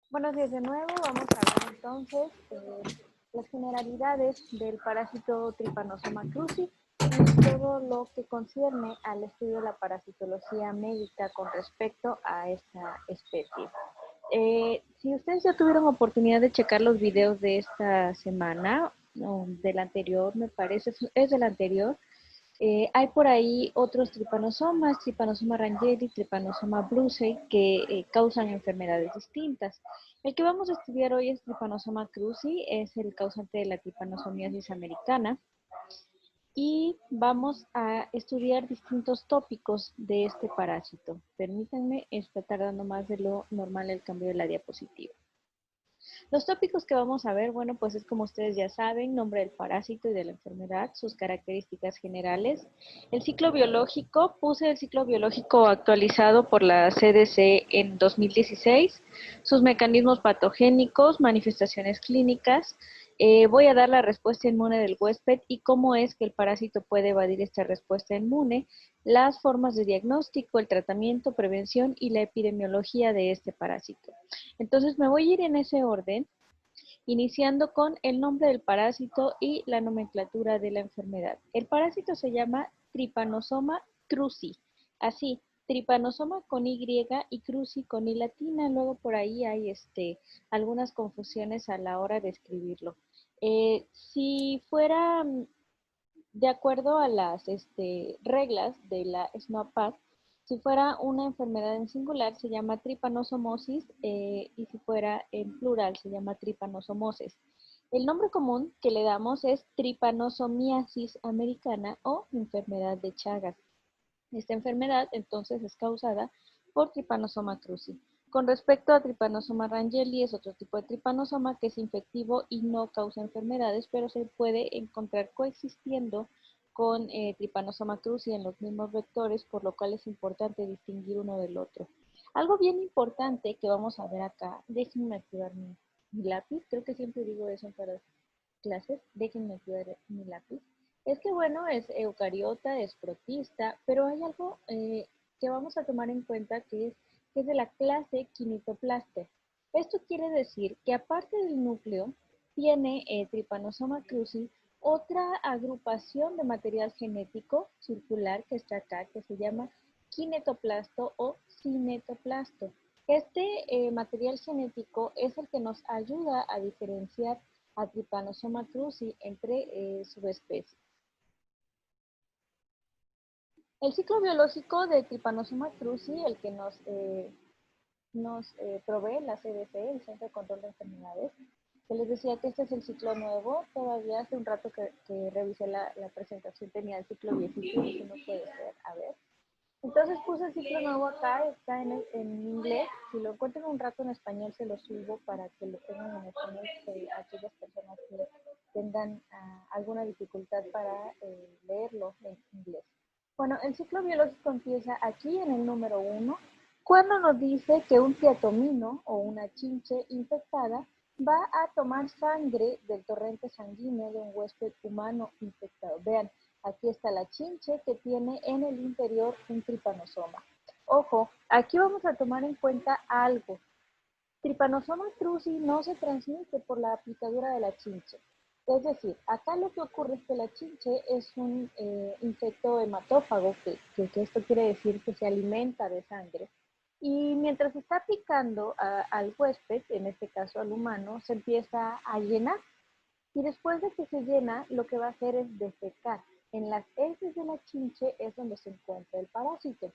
Buenos días de nuevo. Vamos a ver entonces las generalidades del parásito Trypanosoma cruzi y todo lo que concierne al estudio de la parasitología médica con respecto a esta especie. Si ustedes ya tuvieron oportunidad de checar los videos de esta semana, o del anterior, me parece, es del anterior, hay por ahí otros tripanosomas, Trypanosoma rangeli, Trypanosoma brucei, que causan enfermedades distintas. El que vamos a estudiar hoy es Trypanosoma cruzi, es el causante de la tripanosomiasis americana. Y vamos a estudiar distintos tópicos de este parásito. Permítanme, está tardando más de lo normal el cambio de la diapositiva. Los tópicos que vamos a ver, bueno, pues es como ustedes ya saben, nombre del parásito y de la enfermedad, sus características generales. El ciclo biológico, puse el ciclo biológico actualizado por la CDC en 2016, sus mecanismos patogénicos, manifestaciones clínicas. Voy a dar la respuesta inmune del huésped y cómo es que el parásito puede evadir esta respuesta inmune, las formas de diagnóstico, el tratamiento, prevención y la epidemiología de este parásito. Entonces me voy a ir en ese orden, iniciando con el nombre del parásito y la nomenclatura de la enfermedad. El parásito se llama Trypanosoma cruzi, así, Trypanosoma con Y y cruzi con I latina, luego por ahí hay algunas confusiones a la hora de escribirlo. Si fuera de acuerdo a las reglas de la SNOPAD, si fuera una enfermedad en singular se llama tripanosomosis y si fuera en plural se llama tripanosomosis. El nombre común que le damos es tripanosomiasis americana o enfermedad de Chagas. Esta enfermedad entonces es causada por Trypanosoma cruzi. Con respecto a Trypanosoma rangeli, es otro tipo de tripanosoma que es infectivo y no causa enfermedades, pero se puede encontrar coexistiendo con Trypanosoma cruzi en los mismos vectores, por lo cual es importante distinguir uno del otro. Algo bien importante que vamos a ver acá, déjenme activar mi lápiz, creo que siempre digo eso para clases, déjenme activar mi lápiz, es que bueno, es eucariota, es protista, pero hay algo que vamos a tomar en cuenta que es de la clase Kinetoplaster. Esto quiere decir que aparte del núcleo, tiene Trypanosoma cruzi otra agrupación de material genético circular que está acá, que se llama kinetoplasto o cinetoplasto. Este material genético es el que nos ayuda a diferenciar a Trypanosoma cruzi entre subespecies. El ciclo biológico de Trypanosoma cruzi, el que nos provee la CDC, el Centro de Control de Enfermedades, que les decía que este es el ciclo nuevo, todavía hace un rato que revisé la presentación, tenía el ciclo viejito, y no puede ser, a ver. Entonces puse el ciclo nuevo acá, está en inglés, si lo encuentran un rato en español se lo subo para que lo tengan en español, aquellas personas que tengan alguna dificultad para leerlo en inglés. Bueno, el ciclo biológico empieza aquí en el número 1, cuando nos dice que un tiatomino o una chinche infectada va a tomar sangre del torrente sanguíneo de un huésped humano infectado. Vean, aquí está la chinche que tiene en el interior un tripanosoma. Ojo, aquí vamos a tomar en cuenta algo. Trypanosoma cruzi no se transmite por la picadura de la chinche. Es decir, acá lo que ocurre es que la chinche es un insecto hematófago, que esto quiere decir que se alimenta de sangre. Y mientras está picando al huésped, en este caso al humano, se empieza a llenar. Y después de que se llena, lo que va a hacer es defecar. En las heces de la chinche es donde se encuentra el parásito.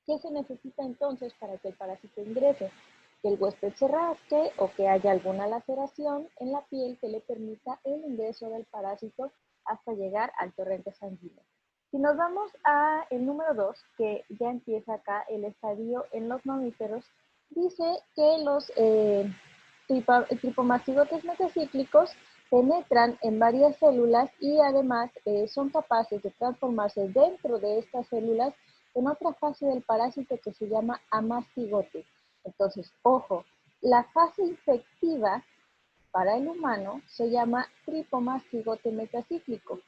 ¿Qué se necesita entonces para que el parásito ingrese? Que el huésped se rasque o que haya alguna laceración en la piel que le permita el ingreso del parásito hasta llegar al torrente sanguíneo. Si nos vamos a el número 2, que ya empieza acá el estadio en los mamíferos, dice que los tripomastigotes metacíclicos penetran en varias células y además son capaces de transformarse dentro de estas células en otra fase del parásito que se llama amastigote. Entonces, ojo, la fase infectiva para el humano se llama tripomastigote metacíclico.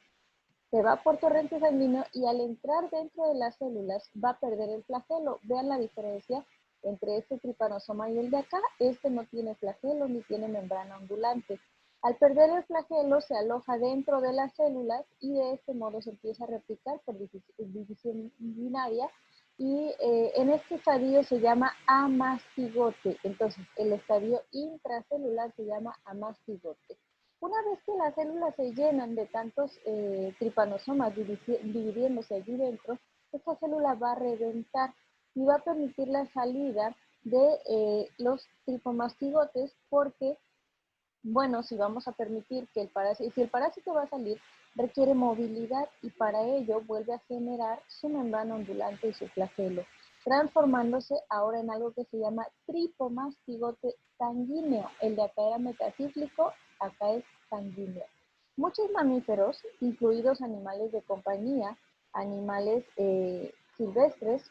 Se va por torrente sanguíneo y al entrar dentro de las células va a perder el flagelo. Vean la diferencia entre este tripanosoma y el de acá, este no tiene flagelo ni tiene membrana ondulante. Al perder el flagelo se aloja dentro de las células y de este modo se empieza a replicar por división binaria y en este estadio se llama amastigote. Entonces el estadio intracelular se llama amastigote. Una vez que las células se llenan de tantos tripanosomas dividiéndose allí dentro, esta célula va a reventar y va a permitir la salida de los tripomastigotes porque, bueno, si vamos a permitir que si el parásito va a salir, requiere movilidad y para ello vuelve a generar su membrana ondulante y su flagelo, transformándose ahora en algo que se llama tripomastigote sanguíneo. El de acá era metacíclico, acá es sanguíneo. Muchos mamíferos, incluidos animales de compañía, animales silvestres,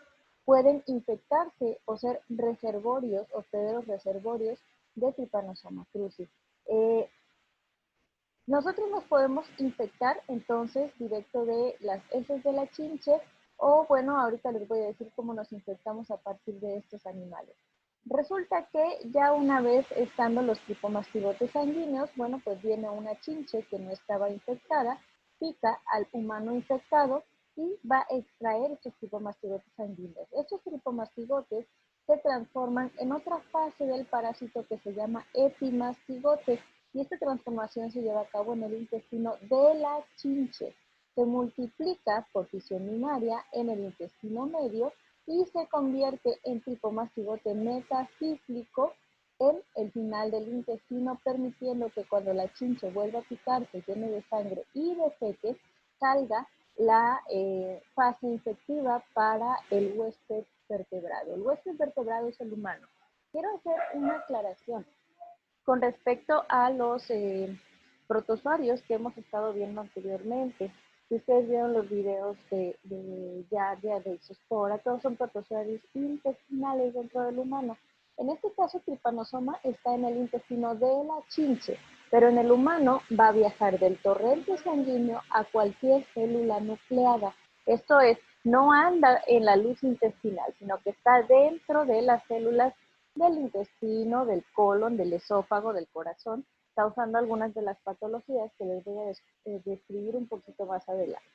pueden infectarse o ser reservorios, hospederos reservorios de Trypanosoma cruzi. Nosotros nos podemos infectar entonces directo de las heces de la chinche o bueno, ahorita les voy a decir cómo nos infectamos a partir de estos animales. Resulta que ya una vez estando los tripomastigotes sanguíneos, bueno, pues viene una chinche que no estaba infectada, pica al humano infectado y va a extraer estos tripomastigotes sanguíneos. Estos tripomastigotes se transforman en otra fase del parásito que se llama epimastigote y esta transformación se lleva a cabo en el intestino de la chinche. Se multiplica por fisión binaria en el intestino medio y se convierte en tripomastigote metacíclico en el final del intestino, permitiendo que cuando la chinche vuelva a picarse, llene de sangre y de feces, salga la fase infectiva para el huésped vertebrado. El huésped vertebrado es el humano. Quiero hacer una aclaración con respecto a los protozoarios que hemos estado viendo anteriormente. Si ustedes vieron los videos de Giardia, de Isospora, todos son protozoarios intestinales dentro del humano. En este caso, Trypanosoma está en el intestino de la chinche, pero en el humano va a viajar del torrente sanguíneo a cualquier célula nucleada. Esto es, no anda en la luz intestinal, sino que está dentro de las células del intestino, del colon, del esófago, del corazón, causando algunas de las patologías que les voy a describir un poquito más adelante.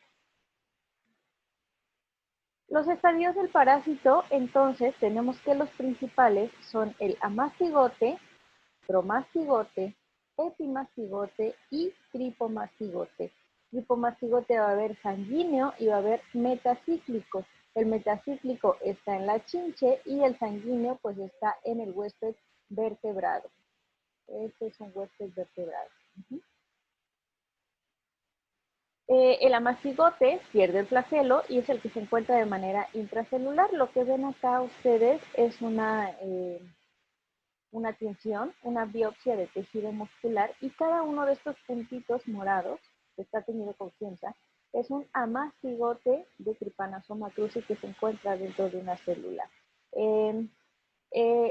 Los estadios del parásito, entonces, tenemos que los principales son el amastigote, promastigote, epimastigote y tripomastigote. Tripomastigote va a haber sanguíneo y va a haber metacíclico. El metacíclico está en la chinche y el sanguíneo pues está en el huésped vertebrado. Este es un huésped vertebrado. El amastigote pierde el flagelo y es el que se encuentra de manera intracelular. Lo que ven acá ustedes es una tinción, una biopsia de tejido muscular y cada uno de estos puntitos morados, que está teñido con cinza, es un amastigote de Trypanosoma cruzi que se encuentra dentro de una célula.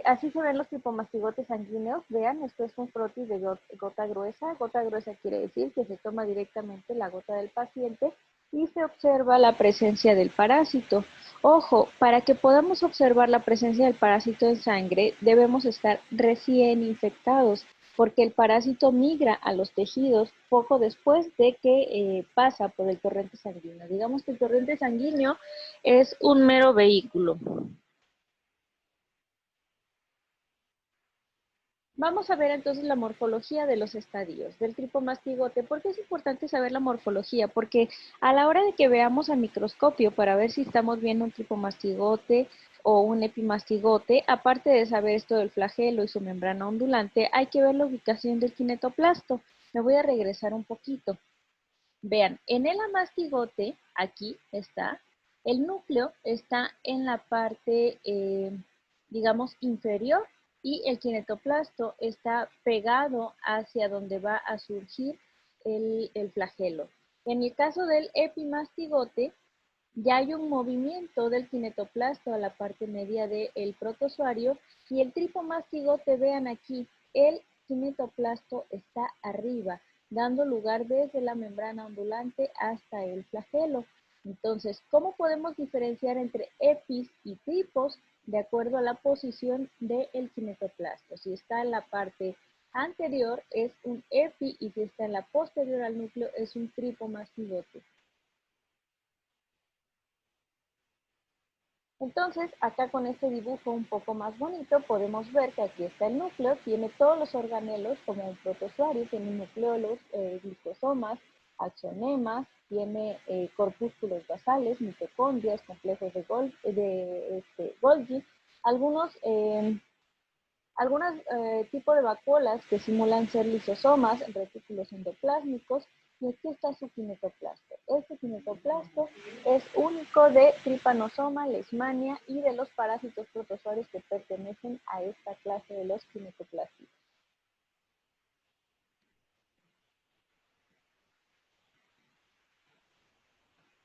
Así se ven los tripomastigotes sanguíneos. Vean, esto es un frotis de gota gruesa. Gota gruesa quiere decir que se toma directamente la gota del paciente y se observa la presencia del parásito. Ojo, para que podamos observar la presencia del parásito en sangre, debemos estar recién infectados, porque el parásito migra a los tejidos poco después de que pasa por el torrente sanguíneo. Digamos que el torrente sanguíneo es un mero vehículo. Vamos a ver entonces la morfología de los estadios del tripomastigote. ¿Por qué es importante saber la morfología? Porque a la hora de que veamos al microscopio para ver si estamos viendo un tripomastigote o un epimastigote, aparte de saber esto del flagelo y su membrana ondulante, hay que ver la ubicación del kinetoplasto. Me voy a regresar un poquito. Vean, en el amastigote, aquí está, el núcleo está en la parte, digamos, inferior y el kinetoplasto está pegado hacia donde va a surgir el flagelo. En el caso del epimastigote, ya hay un movimiento del kinetoplasto a la parte media del protozoario y el tripomastigote, vean aquí, el kinetoplasto está arriba, dando lugar desde la membrana ondulante hasta el flagelo. Entonces, ¿cómo podemos diferenciar entre epis y tripos? de acuerdo a la posición del kinetoplasto. Si está en la parte anterior es un epi y si está en la posterior al núcleo es un tripomastigote. Entonces, acá con este dibujo un poco más bonito, podemos ver que aquí está el núcleo, tiene todos los organelos como un protozoario, tiene nucleolos, glicosomas, axonemas, tiene corpúsculos basales, mitocondrias, complejos de Golgi, algunos tipos de vacuolas que simulan ser lisosomas, retículos endoplásmicos, y aquí está su kinetoplasto. Este kinetoplasto es único de Trypanosoma, Leishmania y de los parásitos protozoarios que pertenecen a esta clase de los kinetoplastos.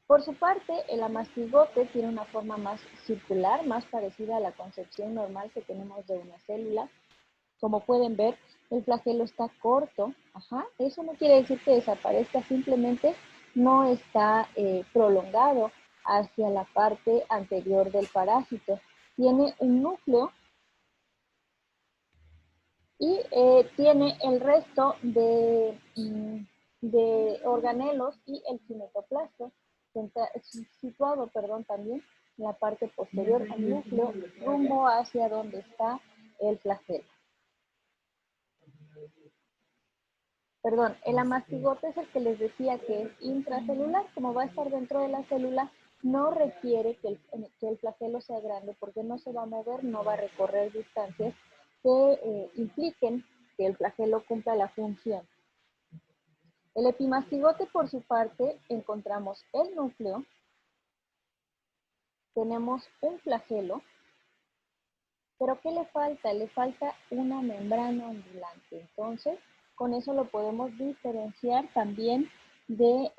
Por su parte, el amastigote tiene una forma más circular, más parecida a la concepción normal que tenemos de una célula. Como pueden ver, el flagelo está corto. Eso no quiere decir que desaparezca, simplemente no está prolongado hacia la parte anterior del parásito. Tiene un núcleo y tiene el resto de organelos y el kinetoplasto situado, también en la parte posterior al núcleo, rumbo hacia donde está el flagelo. El amastigote es el que les decía que es intracelular, como va a estar dentro de la célula, no requiere que el flagelo sea grande porque no se va a mover, no va a recorrer distancias que impliquen que el flagelo cumpla la función. El epimastigote, por su parte, encontramos el núcleo, tenemos un flagelo, pero ¿qué le falta? Le falta una membrana ondulante. Entonces, con eso lo podemos diferenciar también del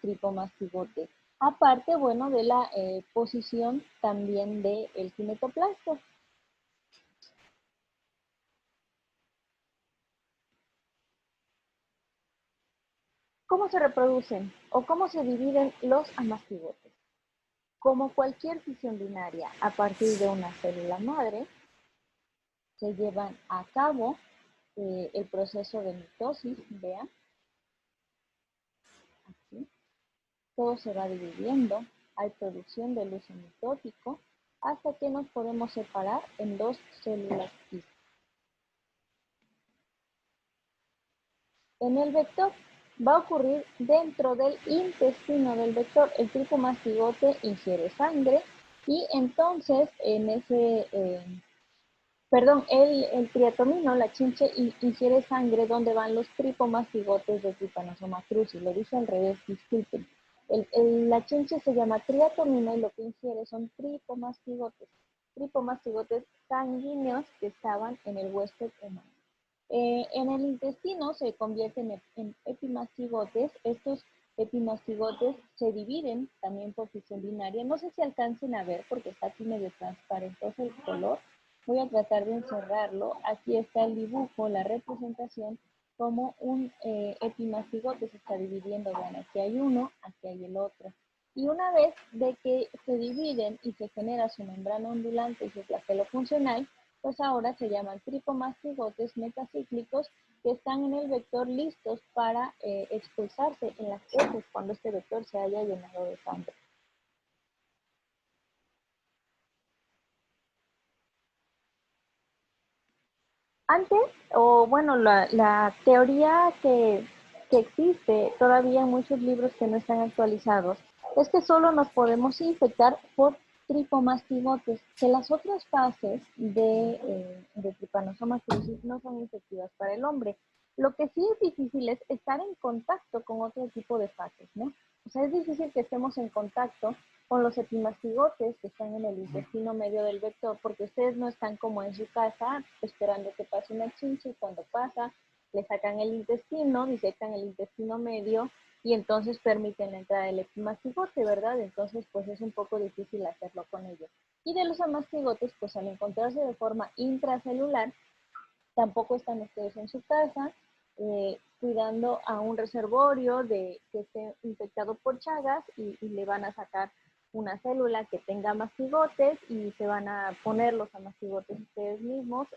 tripomastigote. Aparte, de la posición también del kinetoplasto. ¿Cómo se reproducen o cómo se dividen los amastigotes? Como cualquier fisión binaria, a partir de una célula madre, se llevan a cabo el proceso de mitosis, vean, aquí. Todo se va dividiendo, hay producción de luso mitótico, hasta que nos podemos separar en dos células hijas. En el vector va a ocurrir dentro del intestino del vector. El tripomastigote ingiere sangre y entonces en ese, el triatomino, la chinche, ingiere sangre donde van los tripomastigotes de Trypanosoma cruzi. Lo dije al revés, disculpen. La chinche se llama triatomina y lo que ingiere son tripomastigotes sanguíneos que estaban en el huésped humano. En el intestino se convierten en epimastigotes. Estos epimastigotes se dividen también por fisión binaria. No sé si alcancen a ver porque está aquí medio transparente el color. Voy a tratar de encerrarlo. Aquí está el dibujo, la representación, como un epimastigote se está dividiendo. Vean, aquí hay uno, aquí hay el otro. Y una vez de que se dividen y se genera su membrana ondulante y su flagelo funcional, pues ahora se llaman tripomastigotes metacíclicos que están en el vector listos para expulsarse en las heces cuando este vector se haya llenado de sangre. Antes, la teoría que existe todavía en muchos libros que no están actualizados, es que solo nos podemos infectar por tripomastigotes, que las otras fases de Trypanosoma cruzi no son infectivas para el hombre. Lo que sí es difícil es estar en contacto con otro tipo de fases, ¿no? O sea, es difícil que estemos en contacto con los epimastigotes que están en el intestino medio del vector, porque ustedes no están como en su casa esperando que pase una chinche y cuando pasa le sacan el intestino, disectan el intestino medio y entonces permiten la entrada del epimastigote, ¿verdad? Entonces pues es un poco difícil hacerlo con ellos. Y de los amastigotes, pues al encontrarse de forma intracelular, tampoco están ustedes en su casa cuidando a un reservorio que esté infectado por Chagas y le van a sacar una célula que tenga mastigotes y se van a poner los amastigotes ustedes mismos,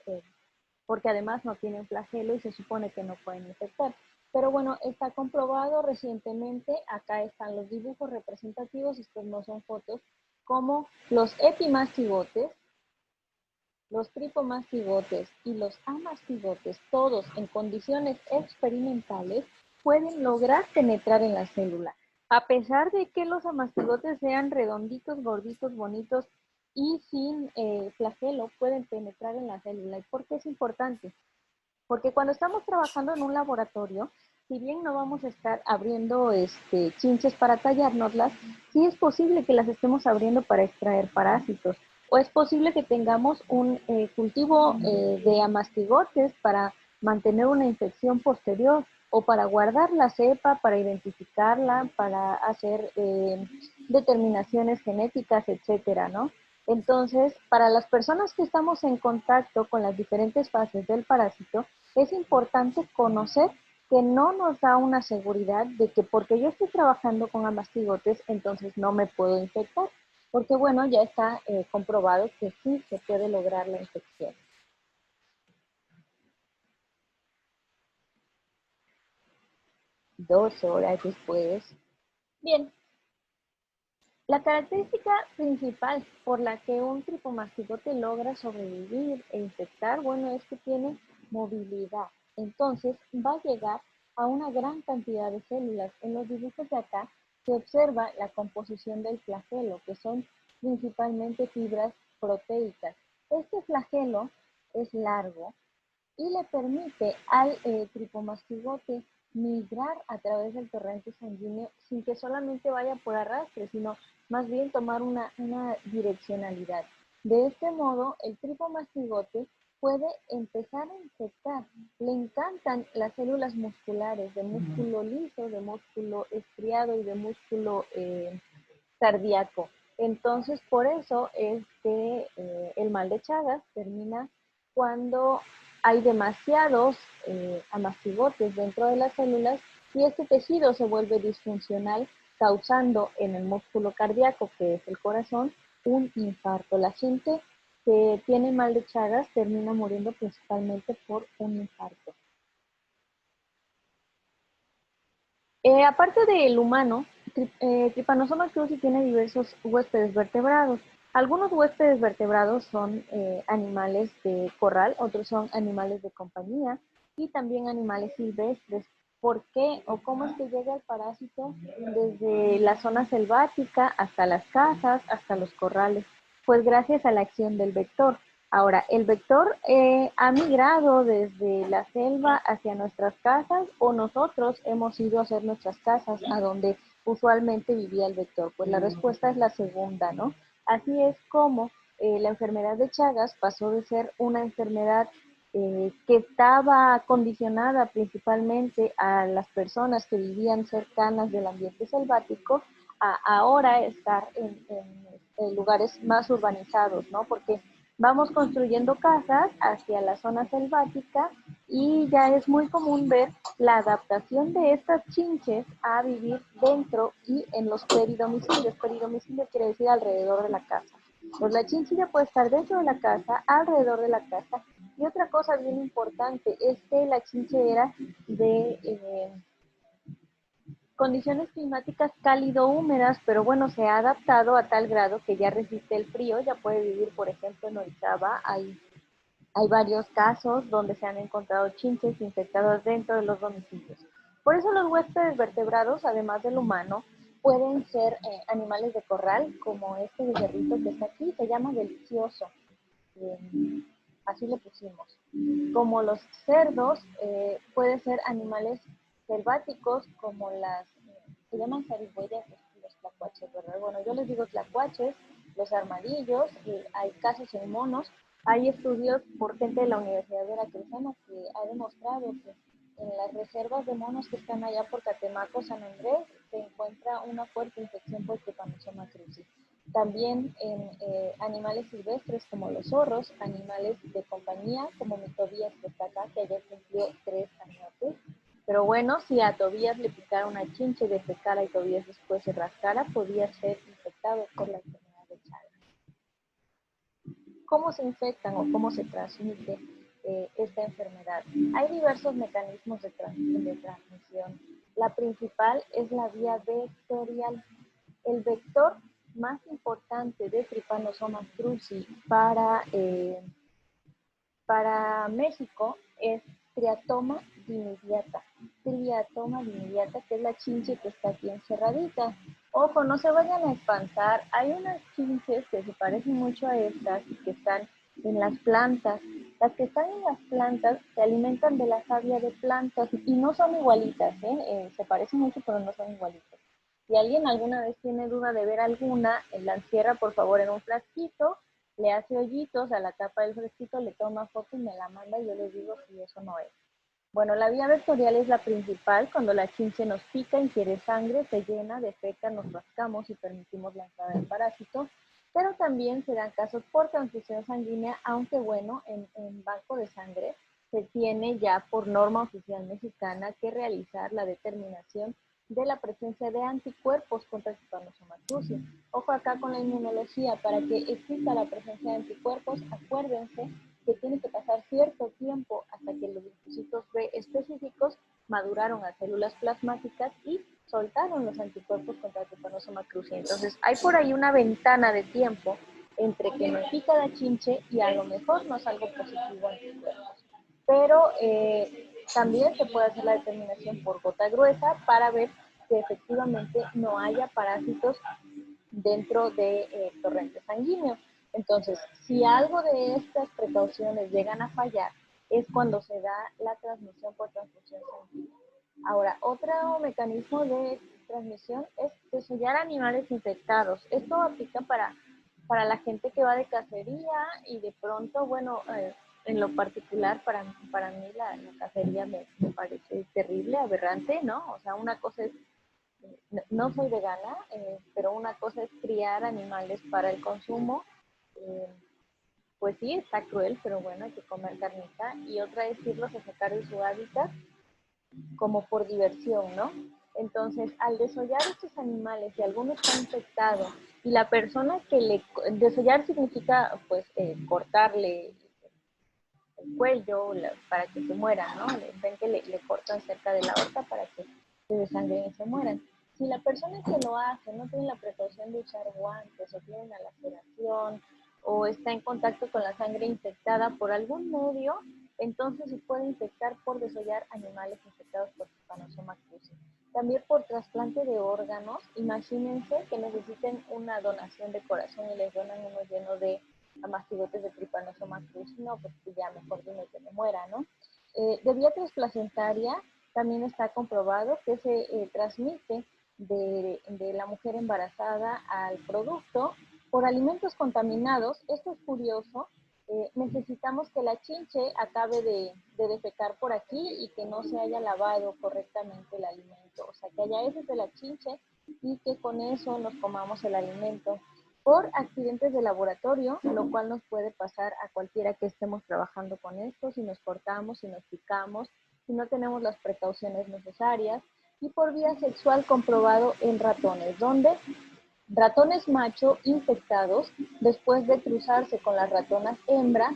porque además no tienen flagelo y se supone que no pueden infectar. Pero bueno, está comprobado recientemente, acá están los dibujos representativos, estos no son fotos, como los epimastigotes, los tripomastigotes y los amastigotes, todos en condiciones experimentales, pueden lograr penetrar en la célula. A pesar de que los amastigotes sean redonditos, gorditos, bonitos y sin flagelo, pueden penetrar en la célula. ¿Y por qué es importante? Porque cuando estamos trabajando en un laboratorio, si bien no vamos a estar abriendo chinches para tallárnoslas, sí es posible que las estemos abriendo para extraer parásitos. O es posible que tengamos un cultivo de amastigotes para mantener una infección posterior o para guardar la cepa, para identificarla, para hacer determinaciones genéticas, etcétera, ¿no? Entonces, para las personas que estamos en contacto con las diferentes fases del parásito, es importante conocer que no nos da una seguridad de que porque yo estoy trabajando con amastigotes, entonces no me puedo infectar. Porque bueno, ya está comprobado que sí se puede lograr la infección. Dos horas después. Bien, la característica principal por la que un tripomastigote logra sobrevivir e infectar, bueno, es que tiene movilidad. Entonces, va a llegar a una gran cantidad de células. En los dibujos de acá se observa la composición del flagelo, que son principalmente fibras proteicas. Este flagelo es largo y le permite al tripomastigote migrar a través del torrente sanguíneo sin que solamente vaya por arrastre, sino más bien tomar una direccionalidad. De este modo, el tripomastigote puede empezar a infectar. Le encantan las células musculares, de músculo liso, de músculo estriado y de músculo cardíaco. Entonces, por eso es que el mal de Chagas termina cuando hay demasiados amastigotes dentro de las células y este tejido se vuelve disfuncional, causando en el músculo cardíaco, que es el corazón, un infarto. La gente que tiene mal de Chagas termina muriendo principalmente por un infarto. Aparte del humano, Trypanosoma cruzi tiene diversos huéspedes vertebrados. Algunos huéspedes vertebrados son animales de corral, otros son animales de compañía y también animales silvestres. ¿Por qué o cómo es que llega el parásito desde la zona selvática hasta las casas, hasta los corrales? Pues gracias a la acción del vector. Ahora, el vector ha migrado desde la selva hacia nuestras casas o nosotros hemos ido a hacer nuestras casas a donde usualmente vivía el vector. Pues la respuesta es la segunda, ¿no? Así es como la enfermedad de Chagas pasó de ser una enfermedad que estaba condicionada principalmente a las personas que vivían cercanas del ambiente selvático a ahora estar en lugares más urbanizados, ¿no? Porque vamos construyendo casas hacia la zona selvática y ya es muy común ver la adaptación de estas chinches a vivir dentro y en los peridomicilios. Peridomicilio quiere decir alrededor de la casa. Pues la chinchilla puede estar dentro de la casa, alrededor de la casa. Y otra cosa bien importante es que la chinche era de condiciones climáticas cálido-húmedas, pero bueno, se ha adaptado a tal grado que ya resiste el frío, ya puede vivir, por ejemplo, en Orizaba. Hay varios casos donde se han encontrado chinches infectados dentro de los domicilios. Por eso los huéspedes vertebrados, además del humano, pueden ser animales de corral, como este becerrito que está aquí, se llama delicioso. Así le pusimos. Como los cerdos, pueden ser animales selváticos como se llaman zarigüeyas los tlacuaches, ¿verdad? Bueno, yo les digo tlacuaches, los armadillos, y hay casos en monos. Hay estudios por gente de la Universidad de Veracruzana que ha demostrado que en las reservas de monos que están allá por Catemaco, San Andrés, se encuentra una fuerte infección por Trypanosoma cruzi. También en animales silvestres como los zorros, animales de compañía como mi Tobías que está acá, que ayer cumplió 3 años. Pero bueno, si a Tobías le picara una chinche de pecara y Tobías después se rascara, podía ser infectado infectados por la enfermedad de Chagas. ¿Cómo se infectan o cómo se transmite esta enfermedad? Hay diversos mecanismos de transmisión. La principal es la vía vectorial. El vector más importante de Trypanosoma cruzi para México es Triatoma dimidiata. Triatoma dimidiata, que es la chinche que está aquí encerradita. Ojo, no se vayan a espantar. Hay unas chinches que se parecen mucho a estas y que están en las plantas. Las que están en las plantas se alimentan de la savia de plantas y no son igualitas, se parecen mucho, pero no son igualitas. Si alguien alguna vez tiene duda de ver alguna, la encierra por favor en un frasquito, le hace hoyitos a la tapa del frasquito, le toma foto y me la manda y yo les digo si eso no es. Bueno, la vía vectorial es la principal. Cuando la chinche nos pica, ingiere sangre, se llena, defeca, nos rascamos y permitimos la entrada del parásito. Pero también se dan casos por transfusión sanguínea, aunque bueno, en banco de sangre se tiene ya por norma oficial mexicana que realizar la determinación de la presencia de anticuerpos contra Trypanosoma cruzi. Ojo acá con la inmunología, para que exista la presencia de anticuerpos, acuérdense que tiene que pasar cierto tiempo hasta que los linfocitos B específicos maduraron a células plasmáticas y soltaron los anticuerpos contra Trypanosoma cruzi. Entonces, hay por ahí una ventana de tiempo entre que me pica la chinche y a lo mejor no salgo positivo anticuerpos. Pero también se puede hacer la determinación por gota gruesa para ver que efectivamente no haya parásitos dentro de torrente sanguíneo. Entonces, si algo de estas precauciones llegan a fallar, es cuando se da la transmisión por transfusión sanguínea. Ahora, otro mecanismo de transmisión es desollar animales infectados. Esto aplica para la gente que va de cacería y de pronto, bueno, en lo particular para mí la cacería me parece terrible, aberrante, ¿no? O sea, una cosa es no soy vegana, pero una cosa es criar animales para el consumo. eh, pues sí, está cruel, pero bueno, hay que comer carnita. Y otra es irlos a sacar de su hábitat como por diversión, ¿no? Entonces, al desollar estos animales, si alguno está infectado y la persona desollar significa, pues, cortarle el cuello para que se mueran, ¿no? Ven que le cortan cerca de la aorta para que se desangren y se mueran. Si la persona que lo hace no tiene la precaución de usar guantes o tiene una laceración o está en contacto con la sangre infectada por algún medio, entonces se puede infectar por desollar animales infectados por Trypanosoma cruzi. También por trasplante de órganos. Imagínense que necesiten una donación de corazón y les donan uno lleno de mastigotes de Trypanosoma cruzi. No, pues ya mejor dime que me muera, ¿no? De vía transplacentaria también está comprobado que se transmite de la mujer embarazada al producto por alimentos contaminados. Esto es curioso. Necesitamos que la chinche acabe de defecar por aquí y que no se haya lavado correctamente el alimento. O sea, que haya heces de la chinche y que con eso nos comamos el alimento por accidentes de laboratorio, lo cual nos puede pasar a cualquiera que estemos trabajando con esto, si nos cortamos, si nos picamos, si no tenemos las precauciones necesarias, y por vía sexual comprobado en ratones, donde ratones macho infectados, después de cruzarse con las ratonas hembra,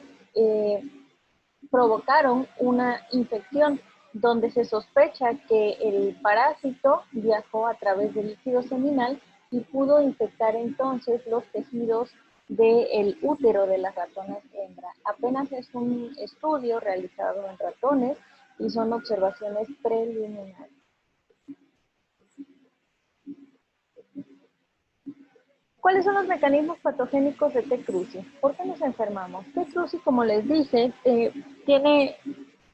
provocaron una infección donde se sospecha que el parásito viajó a través del líquido seminal y pudo infectar entonces los tejidos del útero de las ratonas hembra. Apenas es un estudio realizado en ratones y son observaciones preliminares. ¿Cuáles son los mecanismos patogénicos de T. cruzi? ¿Por qué nos enfermamos? T. cruzi, como les dije, tiene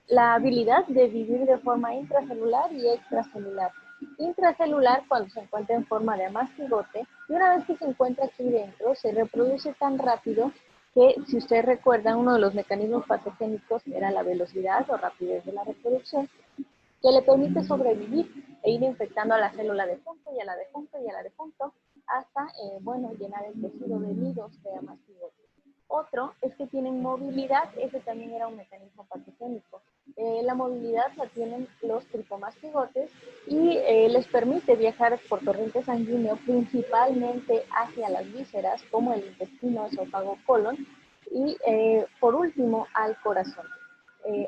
la habilidad de vivir de forma intracelular y extracelular. Intracelular cuando se encuentra en forma de mastigote y una vez que se encuentra aquí dentro se reproduce tan rápido que, si ustedes recuerdan, uno de los mecanismos patogénicos era la velocidad o rapidez de la reproducción, que le permite sobrevivir e ir infectando a la célula defunto y a la defunto y a la defunto hasta, bueno, llenar el tejido de nidos de mastigote. Otro es que tienen movilidad, ese también era un mecanismo patogénico. La movilidad la tienen los tripomastigotes y les permite viajar por torrente sanguíneo principalmente hacia las vísceras como el intestino, esófago, colon y por último al corazón.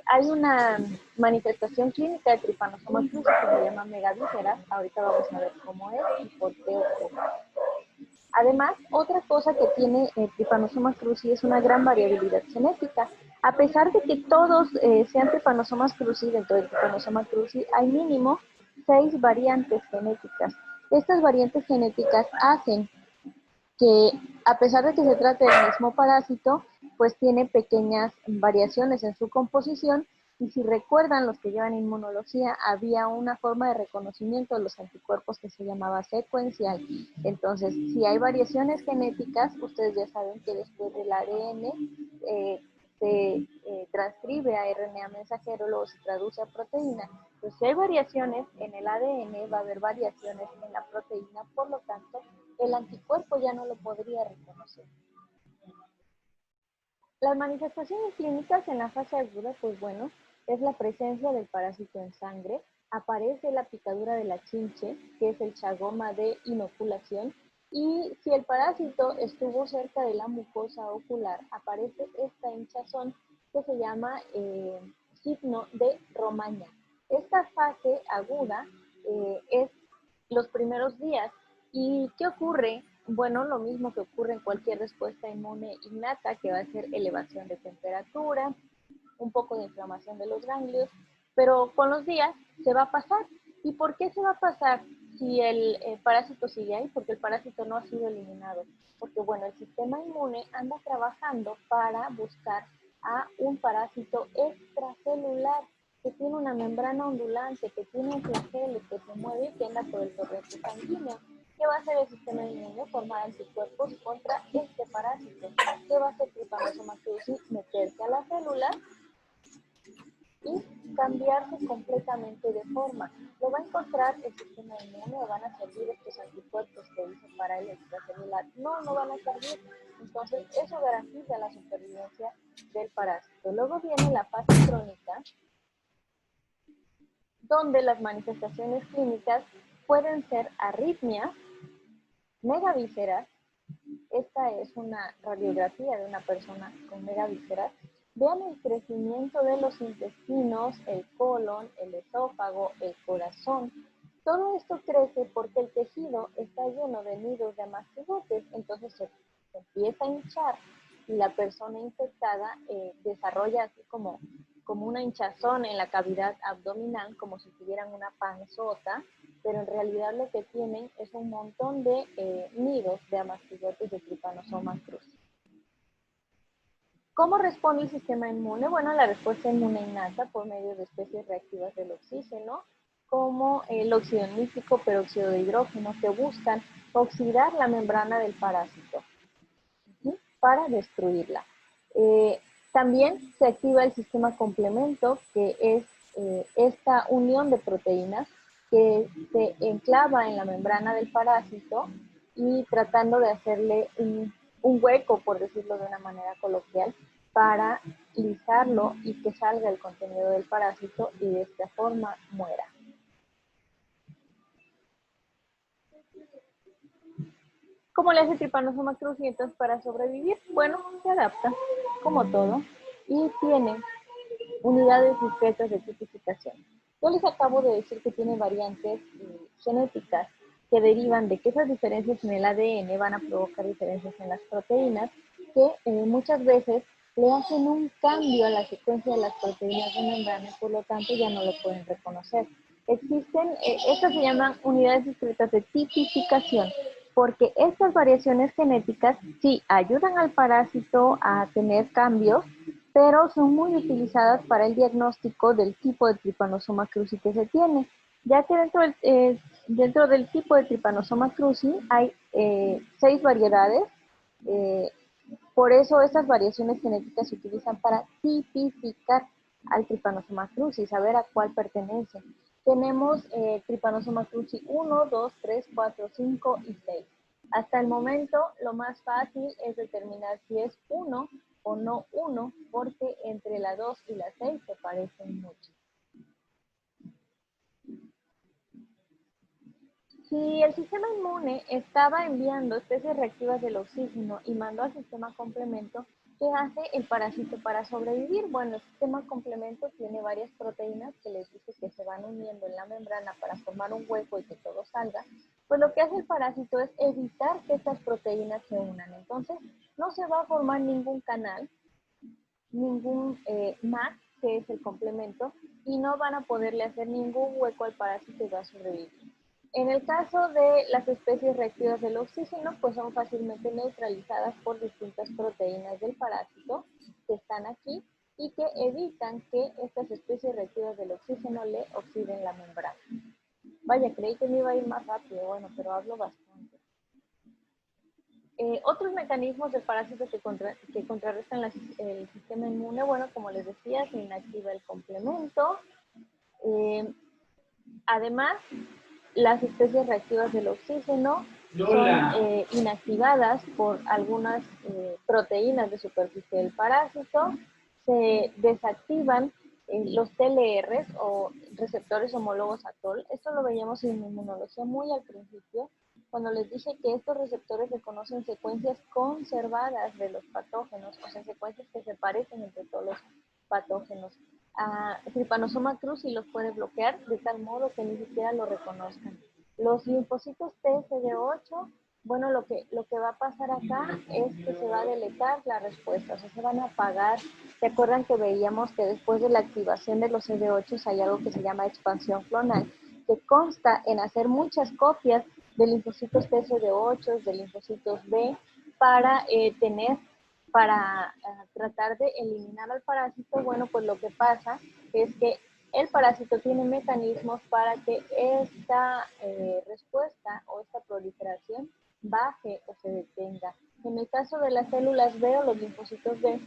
Hay una manifestación clínica de Trypanosoma cruzi que se llama megavísceras. Ahorita vamos a ver cómo es y por qué ocurre. Además, otra cosa que tiene Trypanosoma cruzi es una gran variabilidad genética. A pesar de que todos sean Trypanosomas cruzi, dentro del Trypanosoma cruzi hay mínimo 6 variantes genéticas. Estas variantes genéticas hacen que, a pesar de que se trate del mismo parásito, pues tiene pequeñas variaciones en su composición. Y si recuerdan, los que llevan inmunología, había una forma de reconocimiento de los anticuerpos que se llamaba secuencial. Entonces, si hay variaciones genéticas, ustedes ya saben que después del ADN se transcribe a RNA mensajero, luego se traduce a proteína. Entonces, si hay variaciones en el ADN, va a haber variaciones en la proteína, por lo tanto, el anticuerpo ya no lo podría reconocer. Las manifestaciones clínicas en la fase aguda, pues bueno, es la presencia del parásito en sangre, aparece la picadura de la chinche, que es el chagoma de inoculación, y si el parásito estuvo cerca de la mucosa ocular, aparece esta hinchazón que se llama signo de Romaña. Esta fase aguda es los primeros días. ¿Y qué ocurre? Bueno, lo mismo que ocurre en cualquier respuesta inmune innata, que va a ser elevación de temperatura, un poco de inflamación de los ganglios, pero con los días se va a pasar. ¿Y por qué se va a pasar si el parásito sigue ahí? Porque el parásito no ha sido eliminado. Porque, bueno, el sistema inmune anda trabajando para buscar a un parásito extracelular que tiene una membrana ondulante, que tiene un flagelo, que se mueve y que anda por el torrente sanguíneo. ¿Qué va a hacer el sistema inmune? Formar anticuerpos contra este parásito. ¿Qué va a hacer Trypanosoma cruzi? Meterse a la célula y cambiarse completamente de forma. Lo va a encontrar el sistema inmune, van a servir estos anticuerpos que dice para el extracelular. No, no van a servir. Entonces, eso garantiza la supervivencia del parásito. Luego viene la fase crónica, donde las manifestaciones clínicas pueden ser arritmias, megavísceras. Esta es una radiografía de una persona con megavísceras. Vean el crecimiento de los intestinos, el colon, el esófago, el corazón. Todo esto crece porque el tejido está lleno de nidos de mastigotes, entonces se empieza a hinchar y la persona infectada desarrolla así como una hinchazón en la cavidad abdominal, como si tuvieran una panzota, pero en realidad lo que tienen es un montón de nidos de amastigotes de Trypanosoma cruzi. ¿Cómo responde el sistema inmune? Bueno, la respuesta inmune innata por medio de especies reactivas del oxígeno, como el óxido nítrico, peróxido de hidrógeno, que buscan oxidar la membrana del parásito, ¿sí?, para destruirla. También se activa el sistema complemento, que es esta unión de proteínas que se enclava en la membrana del parásito y tratando de hacerle un hueco, por decirlo de una manera coloquial, para lijarlo y que salga el contenido del parásito y de esta forma muera. ¿Cómo le hace Trypanosoma cruzi entonces para sobrevivir? Bueno, se adapta, como todo, y tiene unidades discretas de tipificación. Yo les acabo de decir que tiene variantes genéticas que derivan de que esas diferencias en el ADN van a provocar diferencias en las proteínas, que muchas veces le hacen un cambio a la secuencia de las proteínas de membrana y por lo tanto ya no lo pueden reconocer. Existen, estas se llaman unidades discretas de tipificación, porque estas variaciones genéticas sí ayudan al parásito a tener cambios, pero son muy utilizadas para el diagnóstico del tipo de Trypanosoma cruzi que se tiene, ya que dentro del tipo de Trypanosoma cruzi hay 6 variedades. Por eso estas variaciones genéticas se utilizan para tipificar al Trypanosoma cruzi, saber a cuál pertenece. Tenemos Trypanosoma cruzi 1, 2, 3, 4, 5 y 6. Hasta el momento, lo más fácil es determinar si es 1, o no 1, porque entre la 2 y la 6 se parecen mucho. Si el sistema inmune estaba enviando especies reactivas del oxígeno y mandó al sistema complemento, ¿qué hace el parásito para sobrevivir? Bueno, el sistema complemento tiene varias proteínas que les dice que se van uniendo en la membrana para formar un hueco y que todo salga. Pues lo que hace el parásito es evitar que estas proteínas se unan. Entonces, no se va a formar ningún canal, ningún MAC, que es el complemento, y no van a poderle hacer ningún hueco al parásito y va a sobrevivir. En el caso de las especies reactivas del oxígeno, pues son fácilmente neutralizadas por distintas proteínas del parásito que están aquí y que evitan que estas especies reactivas del oxígeno le oxiden la membrana. Vaya, creí que me iba a ir más rápido, bueno, pero hablo bastante. Otros mecanismos de parásitos que contrarrestan el sistema inmune, bueno, como les decía, se inactiva el complemento. Además, las especies reactivas del oxígeno son inactivadas por algunas proteínas de superficie del parásito, se desactivan los TLRs o receptores homólogos a TOL. Esto lo veíamos en inmunología muy al principio, cuando les dije que estos receptores reconocen secuencias conservadas de los patógenos, o sea, secuencias que se parecen entre todos los patógenos. Trypanosoma cruzi los puede bloquear de tal modo que ni siquiera lo reconozcan. Los linfocitos TSD8, bueno, lo que va a pasar acá es que se va a deletar la respuesta, o sea, se van a apagar. ¿Se acuerdan que veíamos que después de la activación de los CD8 hay algo que se llama expansión clonal, que consta en hacer muchas copias de linfocitos TSD8, de linfocitos B, para tratar de eliminar al parásito? Bueno, pues lo que pasa es que el parásito tiene mecanismos para que esta respuesta o esta proliferación baje o se detenga. En el caso de las células B o los linfocitos B,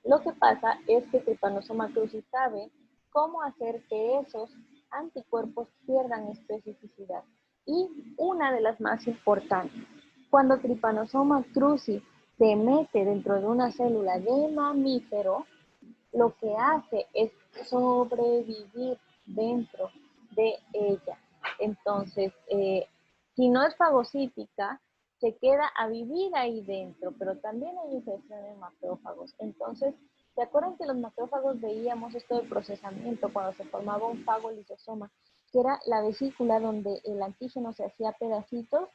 lo que pasa es que Trypanosoma cruzi sabe cómo hacer que esos anticuerpos pierdan especificidad. Y una de las más importantes, cuando Trypanosoma cruzi se mete dentro de una célula de mamífero, lo que hace es sobrevivir dentro de ella. Entonces, si no es fagocítica, se queda a vivir ahí dentro, pero también hay infección en macrófagos. Entonces, ¿se acuerdan que los macrófagos veíamos esto del procesamiento cuando se formaba un fagolisosoma, que era la vesícula donde el antígeno se hacía pedacitos?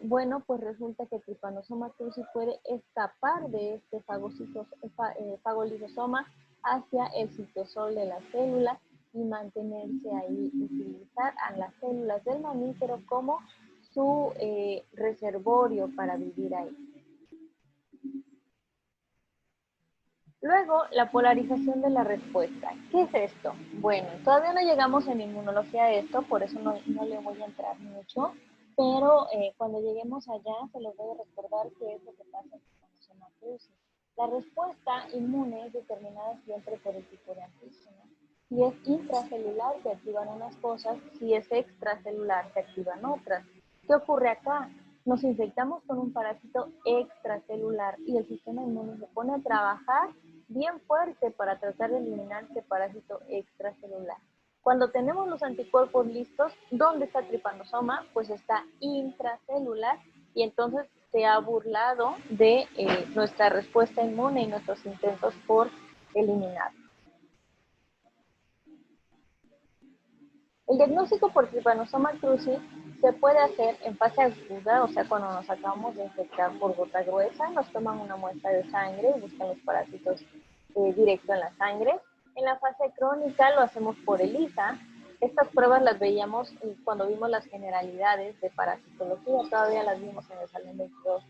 Bueno, pues resulta que Trypanosoma cruzi puede escapar de este fagolisosoma hacia el citosol de la célula y mantenerse ahí, utilizar a las células del mamífero como su reservorio para vivir ahí. Luego, la polarización de la respuesta. ¿Qué es esto? Bueno, todavía no llegamos en inmunología a esto, por eso no le voy a entrar mucho, pero cuando lleguemos allá se los voy a recordar qué es lo que pasa con Trypanosoma cruzi. La respuesta inmune es determinada siempre por el tipo de antígeno. Si es intracelular, se activan unas cosas; si es extracelular, se activan otras. ¿Qué ocurre acá? Nos infectamos con un parásito extracelular y el sistema inmune se pone a trabajar bien fuerte para tratar de eliminar este parásito extracelular. Cuando tenemos los anticuerpos listos, ¿dónde está Trypanosoma? Pues está intracelular, y entonces se ha burlado de nuestra respuesta inmune y nuestros intentos por eliminarlo. El diagnóstico por Trypanosoma cruzi se puede hacer en fase aguda, o sea, cuando nos acabamos de infectar por gota gruesa, nos toman una muestra de sangre y buscan los parásitos directo en la sangre. En la fase crónica lo hacemos por ELISA. Estas pruebas las veíamos cuando vimos las generalidades de parasitología, todavía las vimos en el Salón 22.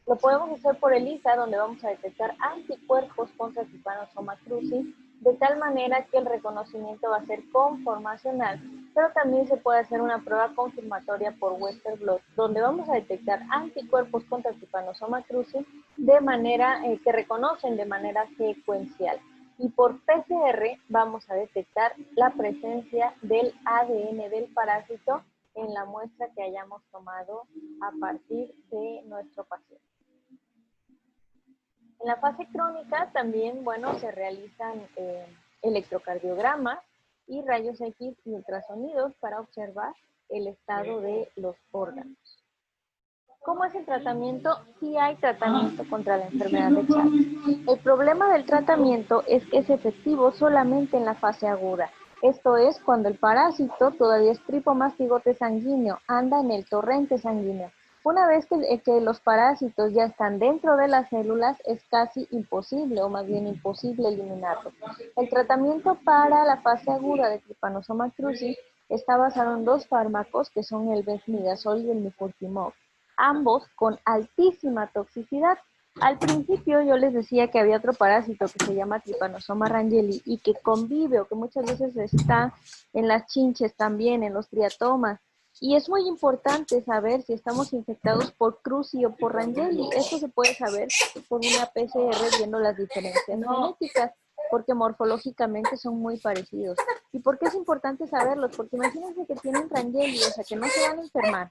Lo podemos hacer por ELISA, donde vamos a detectar anticuerpos contra Trypanosoma cruzi, de tal manera que el reconocimiento va a ser conformacional, pero también se puede hacer una prueba confirmatoria por Western blot, donde vamos a detectar anticuerpos contra Trypanosoma cruzi de manera que reconocen de manera secuencial. Y por PCR vamos a detectar la presencia del ADN del parásito en la muestra que hayamos tomado a partir de nuestro paciente. En la fase crónica también, bueno, se realizan electrocardiogramas y rayos X y ultrasonidos para observar el estado de los órganos. ¿Cómo es el tratamiento? Sí hay tratamiento contra la enfermedad de Chagas. El problema del tratamiento es que es efectivo solamente en la fase aguda. Esto es cuando el parásito todavía es tripomastigote sanguíneo, anda en el torrente sanguíneo. Una vez que los parásitos ya están dentro de las células, es casi imposible, o más bien imposible eliminarlos. El tratamiento para la fase aguda de Trypanosoma cruzi está basado en dos fármacos que son el Benzimidazol y el Nifurtimox, ambos con altísima toxicidad. Al principio yo les decía que había otro parásito que se llama Trypanosoma rangeli y que convive o que muchas veces está en las chinches también, en los triatomas. Y es muy importante saber si estamos infectados por cruzi o por rangeli. Esto se puede saber con una PCR viendo las diferencias genéticas, porque morfológicamente son muy parecidos. ¿Y por qué es importante saberlos? Porque imagínense que tienen rangeli, o sea que no se van a enfermar,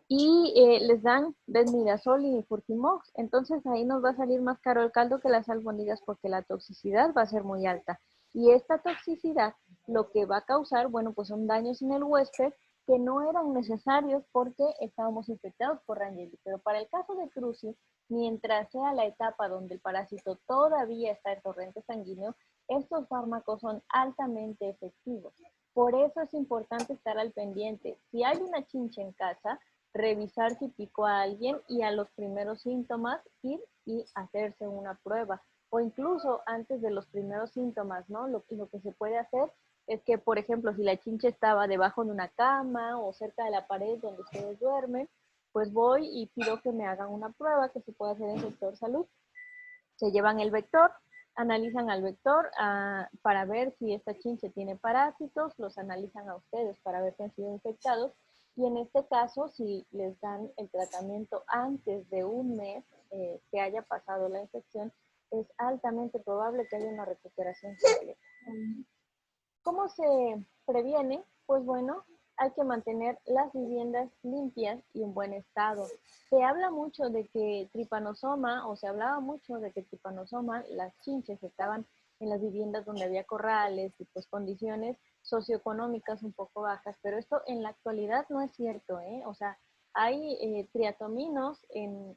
y les dan Benzimidazol y Nifurtimox. Entonces ahí nos va a salir más caro el caldo que las albóndigas porque la toxicidad va a ser muy alta. Y esta toxicidad lo que va a causar, bueno, pues son daños en el huésped que no eran necesarios porque estábamos infectados por Rangeli. Pero para el caso de cruzi, mientras sea la etapa donde el parásito todavía está en torrente sanguíneo, estos fármacos son altamente efectivos. Por eso es importante estar al pendiente. Si hay una chincha en casa, revisar si picó a alguien y a los primeros síntomas ir y hacerse una prueba. O incluso antes de los primeros síntomas, ¿no? Lo que se puede hacer es que, por ejemplo, si la chincha estaba debajo de una cama o cerca de la pared donde ustedes duermen, pues voy y pido que me hagan una prueba que se puede hacer en el sector salud. Se llevan el vector, analizan al vector para ver si esta chinche tiene parásitos, los analizan a ustedes para ver si han sido infectados y en este caso si les dan el tratamiento antes de un mes que haya pasado la infección, es altamente probable que haya una recuperación completa. ¿Cómo se previene? Pues bueno, hay que mantener las viviendas limpias y en buen estado. Se habla mucho de que Trypanosoma, o se hablaba mucho de que Trypanosoma, las chinches estaban en las viviendas donde había corrales y pues condiciones socioeconómicas un poco bajas, pero esto en la actualidad no es cierto, ¿eh? O sea, hay triatominos en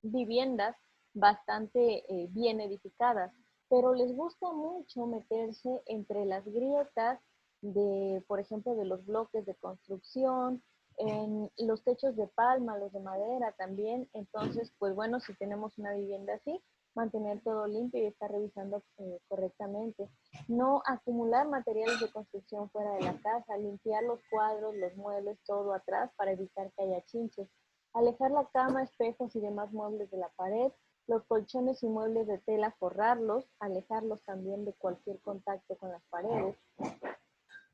viviendas bastante bien edificadas, pero les gusta mucho meterse entre las grietas de, por ejemplo, de los bloques de construcción, en los techos de palma, los de madera también. Entonces, pues bueno, si tenemos una vivienda así, mantener todo limpio y estar revisando correctamente. No acumular materiales de construcción fuera de la casa, limpiar los cuadros, los muebles, todo atrás para evitar que haya chinches. Alejar la cama, espejos y demás muebles de la pared, los colchones y muebles de tela, forrarlos, alejarlos también de cualquier contacto con las paredes.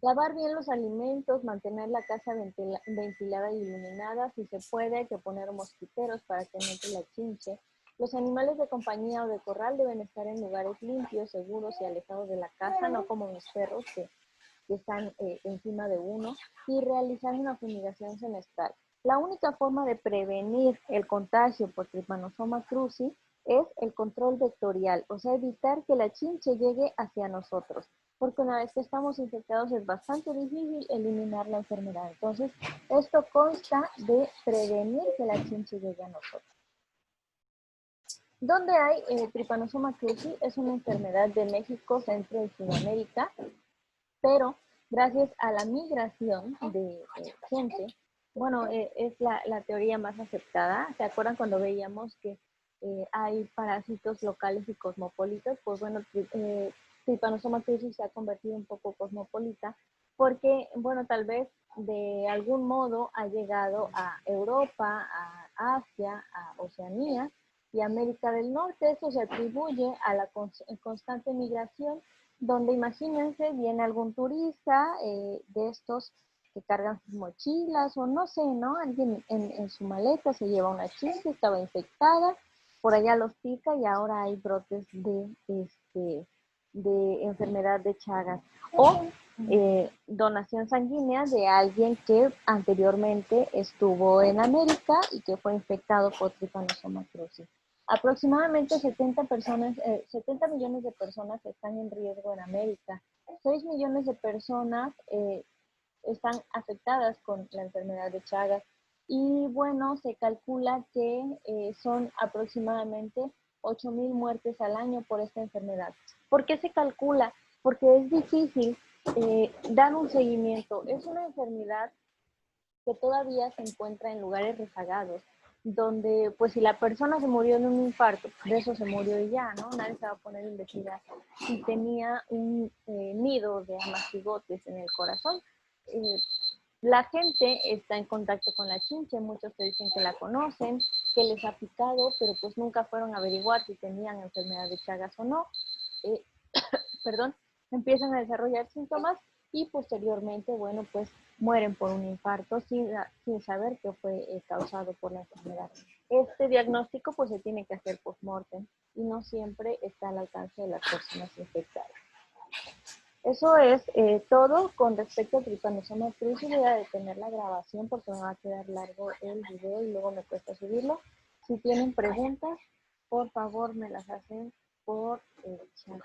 Lavar bien los alimentos, mantener la casa ventilada y iluminada. Si se puede, hay que poner mosquiteros para que no entre la chinche. Los animales de compañía o de corral deben estar en lugares limpios, seguros y alejados de la casa, no como mis perros que están encima de uno, y realizar una fumigación semestral. La única forma de prevenir el contagio por Trypanosoma cruzi es el control vectorial, o sea, evitar que la chinche llegue hacia nosotros, porque una vez que estamos infectados es bastante difícil eliminar la enfermedad. Entonces, esto consta de prevenir que la chinche llegue a nosotros. ¿Dónde hay Trypanosoma cruzi? Es una enfermedad de México, Centro y Sudamérica, pero gracias a la migración de gente, bueno, es la teoría más aceptada. ¿Se acuerdan cuando veíamos que hay parásitos locales y cosmopolitas? Pues bueno, Trypanosoma cruzi se ha convertido un poco cosmopolita porque, bueno, tal vez de algún modo ha llegado a Europa, a Asia, a Oceanía y América del Norte. Eso se atribuye a la constante migración donde imagínense, viene algún turista de estos que cargan sus mochilas o no sé, ¿no? Alguien en su maleta se lleva una chinche, estaba infectada, por allá los pica y ahora hay brotes de enfermedad de Chagas. O donación sanguínea de alguien que anteriormente estuvo en América y que fue infectado por Trypanosoma cruzi. Aproximadamente 70 millones de personas están en riesgo en América. 6 millones de personas están afectadas con la enfermedad de Chagas. Y bueno, se calcula que son aproximadamente 8,000 muertes al año por esta enfermedad. ¿Por qué se calcula? Porque es difícil dar un seguimiento. Es una enfermedad que todavía se encuentra en lugares rezagados, donde pues si la persona se murió de un infarto, de eso se murió y ya, ¿no? Nadie se va a poner a investigar si tenía un nido de amacigotes en el corazón. Eh, la gente está en contacto con la chinche, muchos te dicen que la conocen, que les ha picado, pero pues nunca fueron a averiguar si tenían enfermedad de Chagas o no. Eh, perdón, empiezan a desarrollar síntomas y posteriormente, bueno, pues mueren por un infarto sin saber que fue causado por la enfermedad. Este diagnóstico pues se tiene que hacer post-mortem y no siempre está al alcance de las personas infectadas. Eso es todo con respecto a Trypanosoma cruzi. Voy a detener la grabación porque me va a quedar largo el video y luego me cuesta subirlo. Si tienen preguntas, por favor me las hacen por el chat.